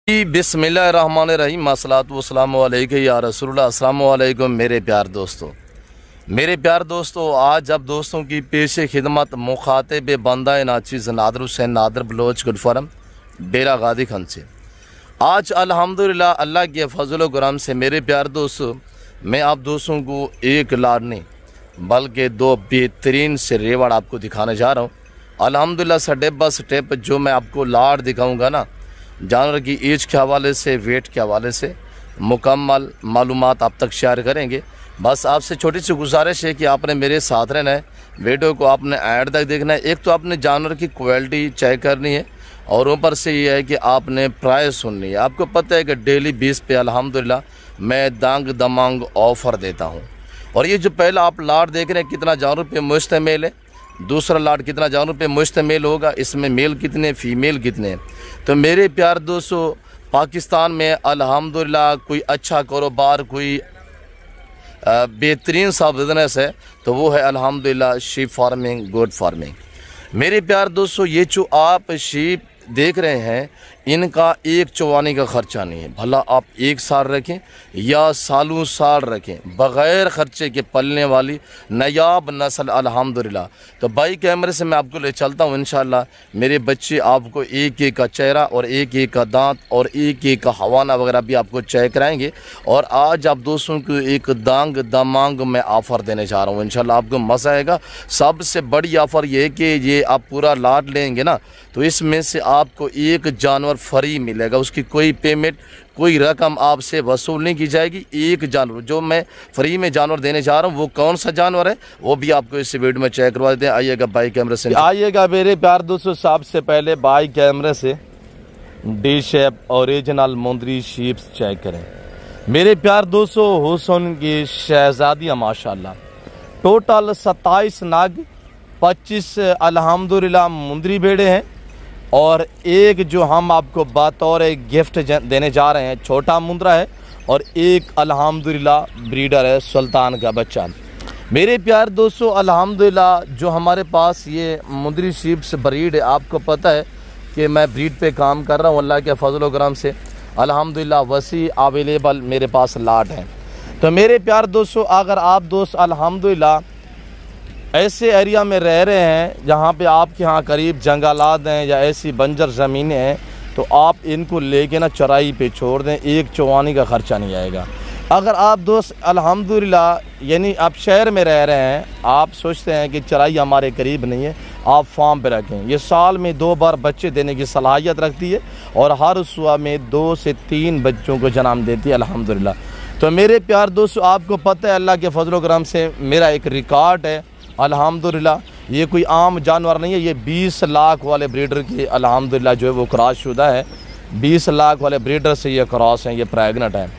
बिस्मिल्लाहिर्रहमानिर्रहीम अस्सलातु वस्सलामु अलैका या रसूलुल्लाह। अस्सलामु अलैकुम मेरे प्यार दोस्तों, आज अब दोस्तों की पेश खिदमत मुखातिब बंदा नाचीज़ नादर हुसैन नादर बलोच गुलफरम डेरा गादी खन से। आज अल्हम्दुलिल्लाह अल्लाह के फजल करम से मेरे प्यार दोस्तों, मैं आप दोस्तों को एक लाड नहीं बल्कि दो बेहतरीन से रेवाड़ आपको दिखाने जा रहा हूँ। अल्हम्दुलिल्लाह स्टेप बाय स्टेप जो मैं आपको लाड दिखाऊँगा ना, जानवर की एज के हवाले से, वेट के हवाले से मुकम्मल मालूमात आप तक शेयर करेंगे। बस आपसे छोटी सी गुजारिश है कि आपने मेरे साथ रहना है, वीडियो को आपने एंड तक देखना है। एक तो आपने जानवर की क्वालिटी चेक करनी है और ऊपर से ये है कि आपने प्राइस सुननी है। आपको पता है कि डेली 20 पे अल्हम्दुलिल्लाह मैं दांग दमांग ऑफ़र देता हूँ। और ये जो पहला आप लाट देख रहे हैं कितना जानवर पे मुश्तमिल है, दूसरा लाट कितना जानवर पे मुश्तमिल होगा, इसमें मेल कितने फीमेल कितने। तो मेरे प्यार दोस्तों, पाकिस्तान में अल्हम्दुलिल्लाह कोई अच्छा कारोबार, कोई बेहतरीन सा बिजनेस है तो वो है अल्हम्दुलिल्लाह शीप फार्मिंग, गोट फार्मिंग। मेरे प्यार दोस्तों, ये जो आप शीप देख रहे हैं इनका एक चवानी का ख़र्चा नहीं है। भला आप एक साल रखें या सालों साल रखें, बग़ैर ख़र्चे के पलने वाली नायाब नस्ल अल्हम्दुलिल्लाह। तो बाई कैमरे से मैं आपको ले चलता हूँ। इंशाल्लाह मेरे बच्चे आपको एक एक का चेहरा और एक एक का दांत और एक एक का हवाना वगैरह भी आपको चेक कराएंगे। और आज आप दोस्तों को एक दांग दमांग में ऑफ़र देने जा रहा हूँ। इंशाल्लाह आपको मज़ा आएगा। सबसे बड़ी ऑफ़र ये है कि ये आप पूरा लाट लेंगे ना तो इसमें से आपको एक जानवर फ्री मिलेगा। उसकी कोई पेमेंट, कोई रकम आपसे वसूल नहीं की जाएगी। एक जानवर जो मैं फ्री में जानवर देने जा रहा हूँ वो कौन सा जानवर है वो भी आपको इस वीडियो में चेक करवा देते हैं। आइएगा बाई कैमरे से, आइएगा मेरे प्यार दोस्तों। सबसे पहले बाई कैमरे से डी शेप ओरिजिनल मुंदरी शीप्स चेक करें। मेरे प्यार दोस्तों, हुसन की शहजादियाँ माशाल्लाह, टोटल 27 नाग, 25 अल्हम्दुलिल्लाह मुंदरी भेड़े हैं और एक जो हम आपको बतौर गिफ्ट देने जा रहे हैं छोटा मुंदरा है और एक अल्हम्दुलिल्लाह ब्रीडर है सुल्तान का बच्चा। मेरे प्यार दोस्तों, अल्हम्दुलिल्लाह जो हमारे पास ये मुंदरी शीप्स ब्रीड है, आपको पता है कि मैं ब्रीड पे काम कर रहा हूँ अल्लाह के फजल करम से। अल्हम्दुलिल्लाह वसी अवेलेबल मेरे पास लाट हैं। तो मेरे प्यार दोस्तों, अगर आप दोस्त अल्हम्दुलिल्लाह ऐसे एरिया में रह रहे हैं जहाँ पे आपके यहाँ करीब जंगलात हैं या ऐसी बंजर ज़मीनें हैं तो आप इनको लेके ना चराई पे छोड़ दें, एक चवानी का ख़र्चा नहीं आएगा। अगर आप दोस्त अल्हम्दुलिल्लाह यानी आप शहर में रह रहे हैं, आप सोचते हैं कि चराई हमारे करीब नहीं है, आप फार्म पे रखें। ये साल में 2 बार बच्चे देने की सलाहियत रखती है और हर सुबह में 2 से 3 बच्चों को जन्म देती है अल्हम्दुलिल्लाह। तो मेरे प्यार दोस्तों, आपको पता है अल्लाह के फजल करम से मेरा एक रिकॉर्ड है अल्हम्दुलिल्लाह। ये कोई आम जानवर नहीं है, ये 20 लाख वाले ब्रीडर की अल्हम्दुलिल्लाह जो है वो क्रॉस शुदा है। 20 लाख वाले ब्रीडर से ये क्रॉस हैं, ये प्रेगनेंट है।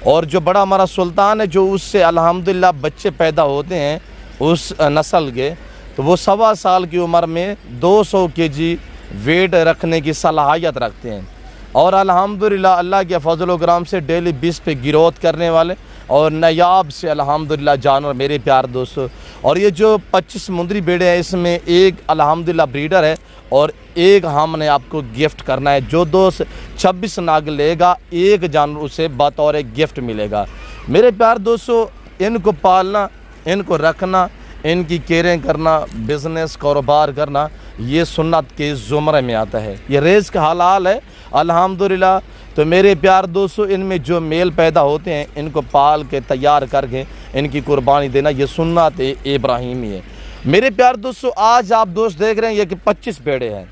और जो बड़ा हमारा सुल्तान है जो उससे अल्हम्दुलिल्लाह बच्चे पैदा होते हैं उस नस्ल के, तो वो 1.25 साल की उम्र में 200 kg वेट रखने की सलाहियत रखते हैं। और अल्हम्दुलिल्लाह अल्लाह के फजल करम से डेली 20 पे गिरोथ करने वाले और नायाब से अल्हम्दुलिल्लाह जानवर मेरे प्यार दोस्तों। और ये जो 25 मुंदरी भेड़े हैं इसमें एक अल्हम्दुलिल्लाह ब्रीडर है और एक हमने आपको गिफ्ट करना है। जो दोस्त 26 नाग लेगा एक जानवर उसे बतौर गिफ्ट मिलेगा। मेरे प्यार दोस्तों, इनको पालना, इनको रखना, इनकी केयरिंग करना, बिज़नेस कारोबार करना ये सुन्नत के ज़ुमरे में आता है। ये रिज़्क़ हलाल है अल्हम्दुलिल्लाह। तो मेरे प्यार दोस्तों, इनमें जो मेल पैदा होते हैं इनको पाल के तैयार करके इनकी कुर्बानी देना ये सुन्नत इब्राहीमी है। मेरे प्यार दोस्तों, आज आप दोस्त देख रहे हैं ये कि 25 भेड़े हैं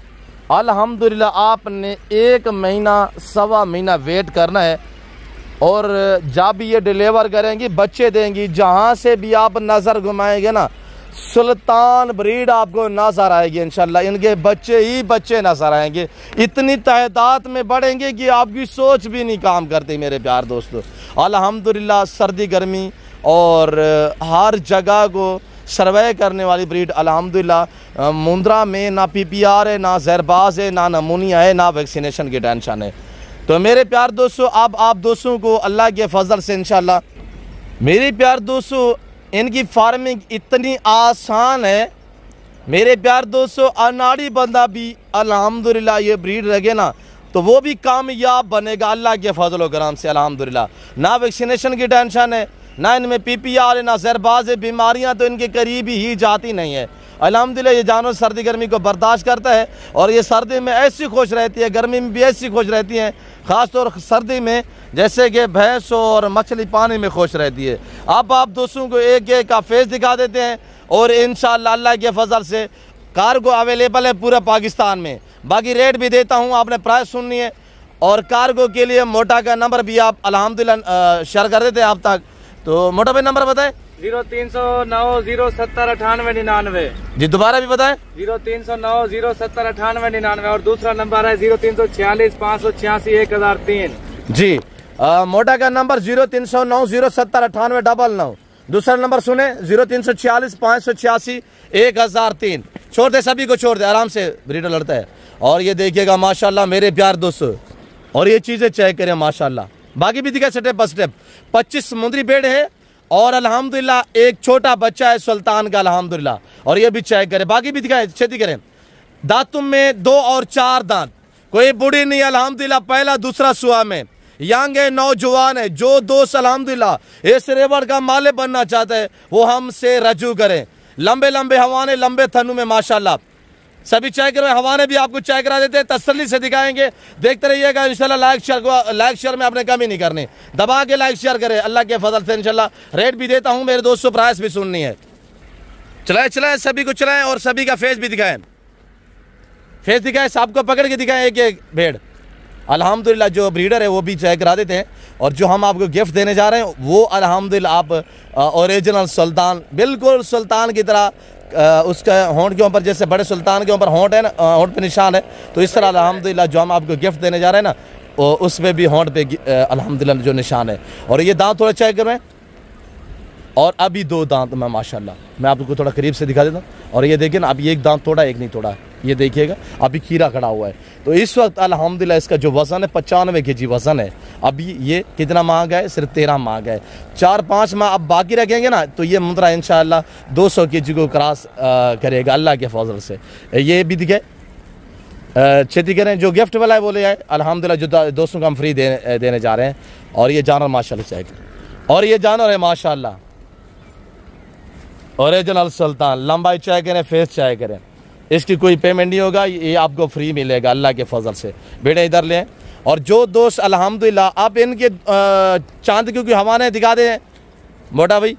अल्हम्दुलिल्लाह। आपने 1 महीना 1.25 महीना वेट करना है और जब ये डिलीवर करेंगी बच्चे देंगी, जहाँ से भी आप नज़र घुमाएंगे ना सुल्तान ब्रीड आपको नजर आएगी इंशाल्लाह। इनके बच्चे ही बच्चे नजर आएंगे, इतनी तादाद में बढ़ेंगे कि आपकी सोच भी नहीं काम करती। मेरे प्यार दोस्तों, अल्हम्दुलिल्लाह सर्दी गर्मी और हर जगह को सर्वे करने वाली ब्रीड अल्हम्दुलिल्लाह। मुंद्रा में ना PPR है, ना जहरबाज है, ना नमूनिया है, ना वैक्सीनेशन की टेंशन है। तो मेरे प्यार दोस्तों, अब आप दोस्तों को अल्लाह के फजल से इंशाल्लाह मेरे प्यार दोस्तों इनकी फार्मिंग इतनी आसान है। मेरे प्यार दोस्तों, अनाड़ी बंदा भी अल्हम्दुलिल्लाह ये ब्रीड रखे ना तो वो भी कामयाब बनेगा अल्लाह के फजल करम से अल्हम्दुलिल्लाह। ना वैक्सीनेशन की टेंशन है, ना इनमें PPR है, ना जहरबाज बीमारियाँ तो इनके करीब ही जाती नहीं है। अल्हम्दुलिल्लाह ये जानवर सर्दी गर्मी को बर्दाश्त करता है और ये सर्दी में ऐसी खुश रहती है, गर्मी में भी ऐसी खुश रहती हैं, ख़ासतौर सर्दी में जैसे कि भैंस और मछली पानी में खुश रहती है। अब आप दोस्तों को एक एक का फेस दिखा देते हैं और इंशाअल्लाह अल्लाह के फजल से कार्गो अवेलेबल है पूरा पाकिस्तान में। बाकी रेट भी देता हूँ, आपने प्राइस सुननी है और कार्गो के लिए मोटा का नंबर भी आप अल्हम्दुलिल्लाह शेयर कर देते हैं आप तक। तो मोटा भाई नंबर बताएं। 0309 070 98 99 जी, दोबारा भी बताएं। 0309 070 98 99 और दूसरा नंबर है 0346 586 1003। जी, मोटा का नंबर 0309 070 98 99। दूसरा नंबर सुने 0346 586 1003। छोड़ दे, सभी को छोड़ दे, आराम से ब्रीडर लड़ता है। और ये देखिएगा माशाल्लाह मेरे प्यार दोस्तों, और ये चीजें चेक करें माशाल्लाह। बाकी भी दिखा स्टेप बाय स्टेप। 25 समुद्री बेड़ है और अल्हम्दुलिल्लाह एक छोटा बच्चा है सुल्तान का अल्हम्दुलिल्लाह, और ये भी चेक करें। बाकी भी दिखाएं, छेती करें। दांतों में 2 और 4 दांत, कोई बूढ़ी नहीं अल्हम्दुलिल्लाह, पहला दूसरा सुआ में यंग है, नौजवान है। जो दोस्त अल्हम्दुलिल्लाह इस रेवड़ का मालिक बनना चाहता है वो हमसे रजू करें। लंबे लंबे हवाने, लंबे थनों में माशाल्लाह सभी चेक करें। हवाने भी आपको चेक करा देते हैं, तसल्ली से दिखाएंगे, देखते रहिएगा इंशाल्लाह। लाइक शेयर में आपने कमी नहीं करनी, दबा के लाइक शेयर करें अल्लाह के फजल से इंशाल्लाह। रेट भी देता हूं मेरे दोस्तों, प्राइस भी सुननी है। चलाएं चलाएं, सभी को चलाएं और सभी का फेस भी दिखाएं। फेस दिखाएं, सबको पकड़ के दिखाएं एक एक भेड़। अल्हम्दुलिल्लाह जो ब्रीडर है वो भी चेक करा देते हैं। और जो हम आपको गिफ्ट देने जा रहे हैं वो अल्हम्दुलिल्लाह आप ओरिजिनल सुल्तान, बिल्कुल सुल्तान की तरह, उसका होंठ के ऊपर जैसे बड़े सुल्तान के ऊपर होंठ है ना, होंठ पे निशान है, तो इस तरह अल्हम्दुलिल्लाह जो हम आपको गिफ्ट देने जा रहे हैं ना उसमें भी होंठ पे अल्हम्दुलिल्लाह जो निशान है। और ये दांत थोड़ा चेक करें, और अभी 2 दांत में माशाल्लाह मैं आपको थोड़ा करीब से दिखा देता हूँ। और ये देखिए ना, अभी एक दांत तोड़ा, एक नहीं तोड़ा, ये देखिएगा अभी खीरा खड़ा हुआ है। तो इस वक्त अल्हम्दुलिल्लाह इसका जो वज़न है 95 kg वज़न है। अभी ये कितना माह गया है? सिर्फ 13 माह गया है। 4-5 माह अब बाकी रखेंगे ना तो ये मुद्रा इंशाअल्लाह 200 kg को क्रॉस करेगा अल्लाह के फजल से। ये भी दिखे, खेती करें। जो गिफ्ट वाला है वो ले आए अल्हम्दुलिल्लाह, जो दोस्तों को हम फ्री देने जा रहे हैं। और ये जानवर माशाल्लाह चेक, और ये जानवर है माशाल्लाह ओरिजिनल सुल्तान। लंबाई चेक करें, फेस चेक करें, इसकी कोई पेमेंट नहीं होगा, ये आपको फ्री मिलेगा अल्लाह के फजल से। बेटे इधर लें। और जो दोस्त अल्हम्दुलिल्लाह आप इनके चांद क्योंकि हवाने दिखा दें मोटा भाई,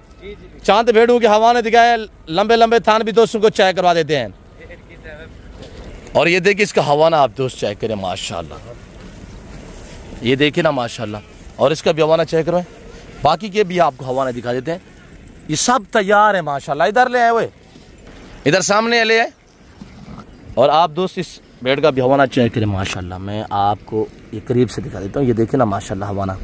चांद भेड़ों की हवाने दिखाए, लंबे लंबे थान भी दोस्तों को चेक करवा देते हैं। और ये देखिए इसका हवाना आप दोस्त चेक करें माशाल्लाह, ये देखिए ना माशाल्लाह। और इसका भी हवाना चेक करवाएं, बाकी के भी आपको हवाना दिखा देते हैं। ये सब तैयार है माशाल्लाह। इधर ले आए हुए, इधर सामने ले आए। और आप दोस्त इस बेड का भी हवाना चेक करें माशाल्लाह। मैं आपको ये करीब से दिखा देता हूँ, ये देखिए ना माशाल्लाह हवाना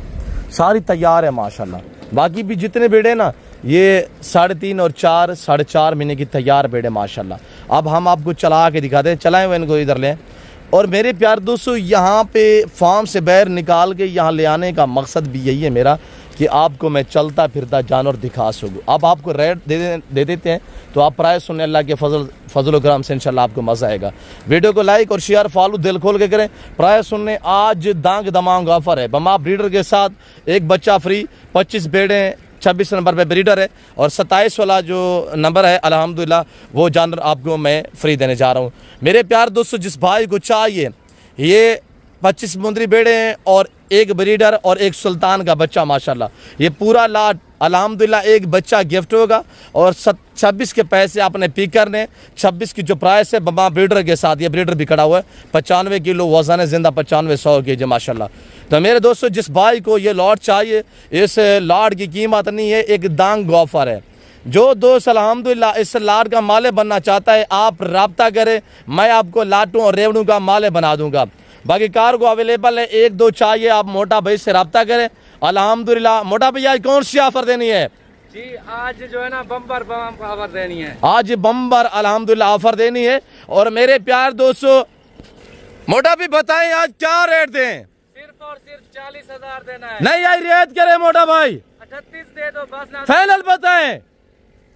सारी तैयार है माशाल्लाह। बाकी भी जितने बेड है ना ये 3.5 और 4, 4.5 महीने की तैयार बेड है माशाल्लाह। अब हम आपको चला के दिखा दें, चलाएं हुए इनको इधर लें। और मेरे प्यार दोस्तों यहाँ पे फार्म से बाहर निकाल के यहाँ ले आने का मकसद भी यही है मेरा कि आपको मैं चलता फिरता जानवर दिखा सकूँ। अब आपको रेट दे देते हैं तो आप प्राइस सुनने अल्लाह के फजल करम से इंशाल्लाह आपको मज़ा आएगा। वीडियो को लाइक और शेयर फॉलो दिल खोल के करें। प्राइस सुनने आज दांग दमांग ऑफर है, बमा ब्रीडर के साथ एक बच्चा फ्री, 25 बेड़े, 26 नंबर पे ब्रीडर है और 27 वाला जो नंबर है अल्हम्दुलिल्लाह वो जानवर आपको मैं फ्री देने जा रहा हूँ। मेरे प्यार दोस्तों जिस भाई को चाहिए, ये 25 मुंदरी बेड़े हैं और एक ब्रीडर और एक सुल्तान का बच्चा माशाल्लाह, ये पूरा लाट अल्हम्दुलिल्लाह एक बच्चा गिफ्ट होगा। और 26 के पैसे आपने पिक करने, 26 की जो प्राइस है बमा ब्रीडर के साथ, ये ब्रीडर भी खड़ा हुआ है, 95 किलो वजन है जिंदा, 95-100 kg माशाल्लाह। तो मेरे दोस्तों जिस भाई को ये लॉट चाहिए, इस लॉट की कीमत नहीं है, एक दांग ऑफर है। जो दोस्त अल्हम्दुलिल्लाह इस लाट का माले बनना चाहता है आप रब्ता करें, मैं आपको लाटों और रेवड़ों का माले बना दूंगा। बाकी कार को अवेलेबल है, 1-2 चाहिए आप मोटा भाई से रब्ता करें अल्हम्दुलिल्लाह। मोटा भैया कौन सी ऑफर देनी है जी? आज जो है ना बम्पर ऑफर देनी है, आज बम्पर अल्हम्दुलिल्लाह ऑफर देनी है। और मेरे प्यार दोस्तों मोटा भी बताएं आज क्या रेट दें? सिर्फ और सिर्फ 40,000 देना है। नहीं आई रेट करे मोटा भाई, 38 दे दो बस। फाइनल बताएं,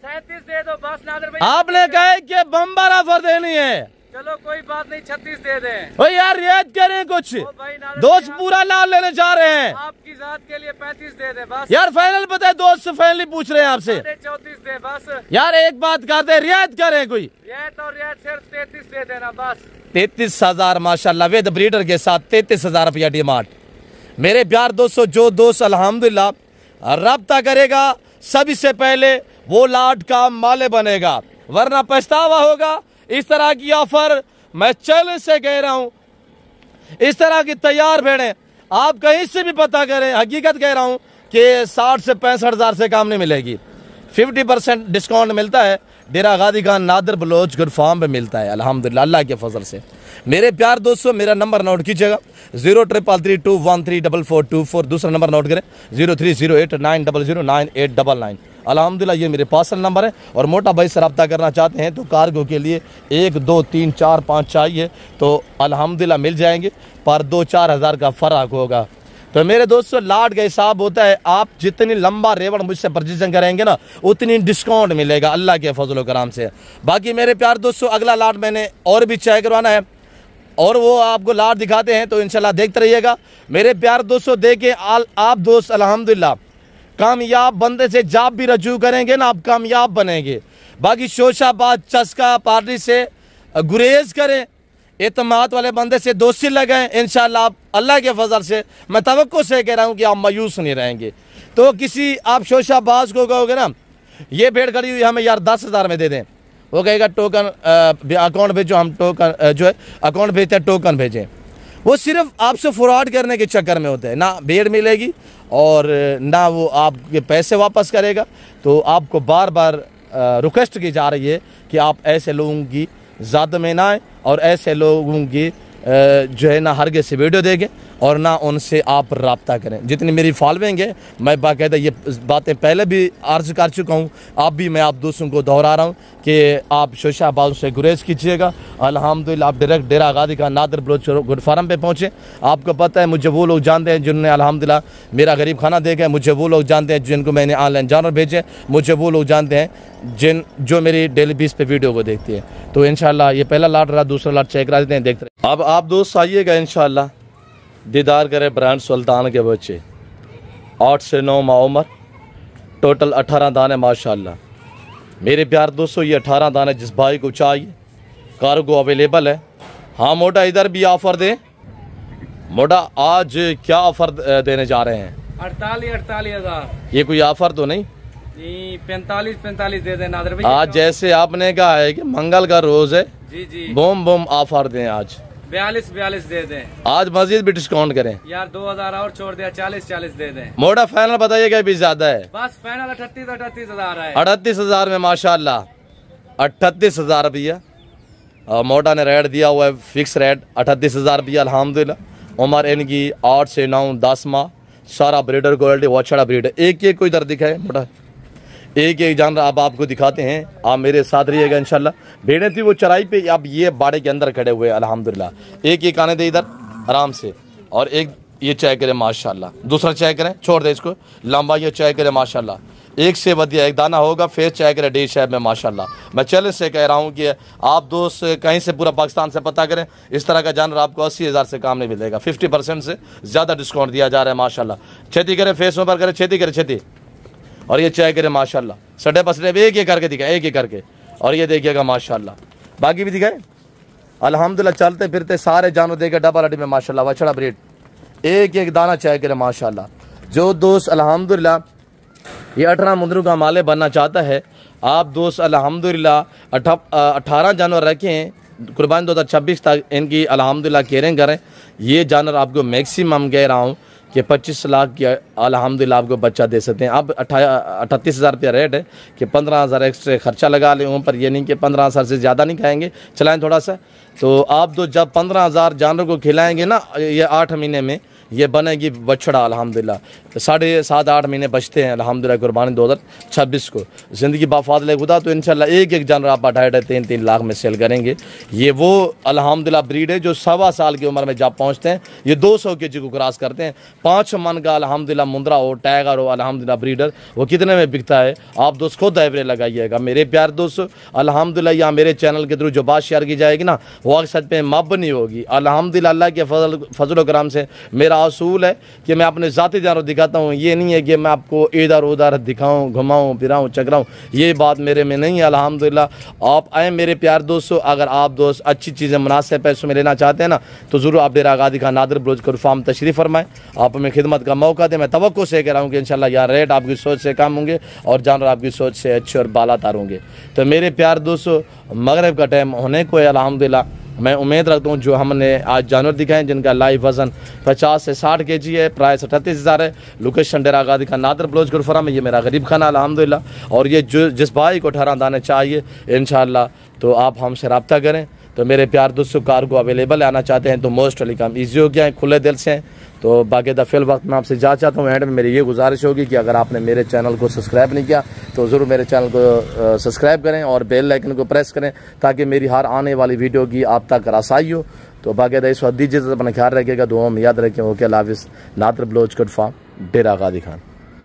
37 दे दो बस नादर भाई। आपने कहा कि बम्पर ऑफर देनी है, चलो कोई बात नहीं, 36 दे दें। ओ यार रियायत करें कुछ, ओ भाई नादर दोस्त भाई, पूरा लाल लेने जा रहे हैं। आपकी जात के लिए 35 दे दे बस। यार फाइनल बताए, दोस्त से फाइनली पूछ रहे हैं आपसे। 34 दे बस। यार एक बात कर दे, रियायत करें कोई। रियायत और रियायत सिर्फ 33 दे देना बस। 33,000 माशाल्लाह विद ब्रीडर के साथ 33,000 रुपया डिमांड। मेरे प्यार दोस्तों, जो दोस्त अल्हम्दुलिल्लाह रब्ता करेगा सभी से पहले वो लाट का माले बनेगा, वरना पछतावा होगा। इस तरह की ऑफर मैं चैलेंज से कह रहा हूं, इस तरह की तैयार भेड़ें आप कहीं से भी पता करें, हकीकत कह रहा हूं कि 60 से 65,000 से काम नहीं मिलेगी। 50% डिस्काउंट मिलता है, डेरा गादी खान नादर बलोच गुड फार्म पे मिलता है अल्हम्दुलिल्लाह अल्लाह के फजल से। मेरे प्यार दोस्तों, मेरा नंबर नोट कीजिएगा 0333213424। दूसरा नंबर नोट करें 0308900989। अल्हम्दुलिल्लाह ये मेरे पर्सनल नंबर है। और मोटा भाई से रब्ता करना चाहते हैं तो कार्गो के लिए 1 2 3 4 5 चाहिए तो अल्हम्दुलिल्लाह मिल जाएंगे, पर 2-4 हज़ार का फ़र्क होगा। तो मेरे दोस्तों लाट का हिसाब होता है, आप जितनी लंबा रेवड़ मुझसे परचेजिंग करेंगे ना उतनी डिस्काउंट मिलेगा अल्लाह के फजल कराम से। बाकी मेरे प्यार दोस्तों अगला लाट मैंने और भी चेक करवाना है और वो आपको लाट दिखाते हैं तो इंशाल्लाह देखते रहिएगा। मेरे प्यार दोस्तों देखें आप दोस्त अल्हम्दुलिल्लाह कामयाब बंदे से जब भी रजू करेंगे ना आप कामयाब बनेंगे। बाकी शोशाबाद चस्का पार्टी से गुरेज करें, एतमाद वाले बंदे से दोस्ती लगाएं, इंशाल्लाह आप अल्लाह के फजल से मैं तवक्को से कह रहा हूँ कि आप मायूस नहीं रहेंगे। तो किसी आप शोशाबाज को कहोगे ना ये भेड़ खड़ी हुई हमें यार 10,000 में दे दें, वो कहेगा टोकन अकाउंट भेजो, हम टोकन जो है अकाउंट भेजते हैं टोकन भेजें। वो सिर्फ आपसे फ्रॉड करने के चक्कर में होते हैं, ना भेड़ मिलेगी और ना वो आपके पैसे वापस करेगा। तो आपको बार बार रिक्वेस्ट की जा रही है कि आप ऐसे लोगों की ज़्यादा में ना आए और ऐसे लोगों की जो है ना हरगे से वीडियो देखें और ना उनसे आप रब्ता करें। जितनी मेरी फॉलोइंग है मैं बाकायदा ये बातें पहले भी अर्ज कर चुका हूँ, अब भी मैं आप दोस्तों को दोहरा रहा हूँ कि आप शोशाबाद से गुरेज कीजिएगा। अल्हम्दुलिल्लाह आप डायरेक्ट डेरा गादी खान नादर बलोच गुड फार्म पे पहुँचे। आपको पता है मुझे वो लोग जानते हैं जिन्होंने अल्हम्दुलिल्लाह मेरा गरीब खाना देखा है, मुझे वो लोग जानते हैं जिनको मैंने ऑनलाइन जानवर भेजे, मुझे वो लोग जानते हैं जो मेरी डेली बेस पे वीडियो को देखती है। तो इंशाल्लाह ये पहला लाट रहा, दूसरा लाट चेक करा देते हैं, देखते रहे। अब आप दोस्त आइएगा इंशाल्लाह दीदार करें ब्रांड सुल्तान के बच्चे। 8 से 9 माह उम्र, टोटल 18 दाने माशाल्लाह। मेरे प्यार दोस्तों ये 18 दाने जिस भाई को चाहिए कार्गो अवेलेबल है। हाँ मोटा इधर भी ऑफर दें। मोटा आज क्या ऑफर देने जा रहे हैं? 48,000। ये कोई ऑफर तो नहीं? 45 दे देना नादर भैया। आज जैसे आपने कहा है कि मंगल का रोज है, जी जी बूम बूम ऑफर दें आज। 42 दे दें। आज मजीद भी डिस्काउंट करें यार 2,000 और छोड़ दिया, 40 दे दें। मोटा फाइनल बताइएगा भी ज्यादा है? बस फाइनल 38,000 है। 38,000 में माशाल्लाह 38,000 रुपया और मोटा ने रेट दिया हुआ है, फिक्स रेट 38,000 रुपया अल्हम्दुलिल्लाह। उम्र इनकी 8 से 9 10 माह, सारा ब्रीडर क्वालिटी बहुत अच्छा ब्रीड है। एक को इधर दिखाए मोटा, एक जानवर अब आपको दिखाते हैं, आप मेरे साथ रहिएगा इंशाल्लाह। भेड़ें थी वो चराई पे, अब ये बाड़े के अंदर खड़े हुए अल्हम्दुलिल्लाह। एक आने दे इधर आराम से, और एक ये चेक करें माशाल्लाह, दूसरा चेक करें, छोड़ दे इसको, लंबा ये चेक करें माशाल्लाह। एक से बढ़िया एक दाना होगा, फेस चेक करें डी शेप में माशाल्लाह। मैं चैलेंज से कह रहा हूँ कि आप दोस्त कहीं से पूरा पाकिस्तान से पता करें, इस तरह का जानवर आपको 80,000 से काम नहीं मिलेगा। 50% से ज़्यादा डिस्काउंट दिया जा रहा है माशाल्लाह। छेती करें, फेस ऊपर करें, छेती करें छेती, और ये चेक करें माशाल्लाह। सटे पसटे एक करके दिखाए, एक करके, और ये देखिएगा माशाल्लाह। बाकी भी दिखाए अल्हम्दुलिल्लाह। चलते फिरते सारे जानवर देखे डबल अड्डी में माशाल्लाह, वछड़ा ब्रीड, एक दाना चेक करें माशाल्लाह। जो दोस्त अल्हम्दुलिल्लाह ये 18 मुंदरों का माले बनना चाहता है, आप दोस्त अल्हम्दुलिल्लाह 18 जानवर रखें, कुर्बानी 2026 तक इनकी अल्हम्दुलिल्लाह केयरिंग करें। ये जानवर आपको मैक्सिमम कह रहा हूँ कि 25 लाख की अल्हम्दुलिल्लाह आपको बच्चा दे सकते हैं। अब 38,000 रुपया रेट है कि 15,000 एक्स्ट्रा खर्चा लगा लें ऊपर, पर ये नहीं कि 15,000 से ज़्यादा नहीं खाएंगे, चलाएं थोड़ा सा। तो आप तो जब 15,000 जानवर को खिलाएंगे ना ये 8 महीने में, ये बनेगी बछड़ा अल्हम्दुलिल्लाह। 7.5-8 महीने बचते हैं अल्हम्दुलिल्लाह कुर्बानी 2026 को। ज़िंदगी बाफाज़िल खुदा तो इंशाल्लाह एक जानवर आप 2.5-3 लाख में सेल करेंगे। ये वो अल्हम्दुलिल्लाह ब्रीड है जो 1.25 साल की उम्र में जब पहुँचते हैं ये 200 kg को क्रॉस करते हैं। 5 मन का अल्हम्दुलिल्लाह मुंद्रा हो, टाइगर हो, अल्हम्दुलिल्लाह ब्रीडर, वो कितने में बिकता है आप दोस्त खुद एवरेज लगाइएगा। मेरे प्यार दोस्तों अल्हम्दुलिल्लाह यहाँ मेरे चैनल के थ्रू जो बात शेयर की जाएगी ना वो अक्सर पे मब नहीं होगी। अल्हम्दुलिल्लाह अल्लाह के फजल कराम से मेरा असूल है कि मैं अपने ज़ाती जानवर दिखाता हूँ। ये नहीं है कि मैं आपको इधर उधर दिखाऊँ, घुमाऊँ फिराऊँ चकराऊँ, ये बात मेरे में नहीं है। अल्हम्दुलिल्लाह आप आए मेरे प्यार दोस्तों। अगर आप दोस्त अच्छी चीज़ें मुनासिब पैसों में लेना चाहते हैं ना तो ज़रूर आप डेरा गादी खान नादिर बलोच गुड फार्म तशरीफ़ फरमाएँ। आप हमें खिदमत का मौका दें। मैं तवक्को से कह रहा हूँ कि इंशाल्लाह यार रेट आपकी सोच से कम होंगे और जानवर आपकी सोच से अच्छे और बालातर होंगे। तो मेरे प्यार दोस्तों मगरिब का टाइम होने को है अल्हम्दुलिल्लाह। मैं उम्मीद रखता हूँ जो हमने आज जानवर दिखाए जिनका लाइव वज़न 50 से 60 kg है, प्राइस 38,000 है, लोकेशन डेरा गादी खान नादिर बलोच गुड फार्म है। ये मेरा गरीब खाना अल्हम्दुलिल्लाह। और ये जो जिस भाई को 18 दाने चाहिए इंशाल्लाह तो आप हमसे रब्ता करें। तो मेरे प्यार दोस्तों कार्गो अवेलेबल आना चाहते हैं तो मोस्ट वेलकम, ईजी हो गया है, खुले दिल से हैं। तो बाकायदा फिल वक्त मैं आपसे जा चाहता हूँ एंड में मेरी ये गुजारिश होगी कि अगर आपने मेरे चैनल को सब्सक्राइब नहीं किया तो ज़रूर मेरे चैनल को सब्सक्राइब करें और बेल आइकन को प्रेस करें ताकि मेरी हर आने वाली वीडियो की आप तक रसाई हो। तो बाकायदा इस वक्त दीजिए, अपना ख्याल रखिएगा, दुआ में याद रखें। ओके अल्लाह हाफ़िज़। नादिर बलोच गुड फार्म डेरा गादी खान।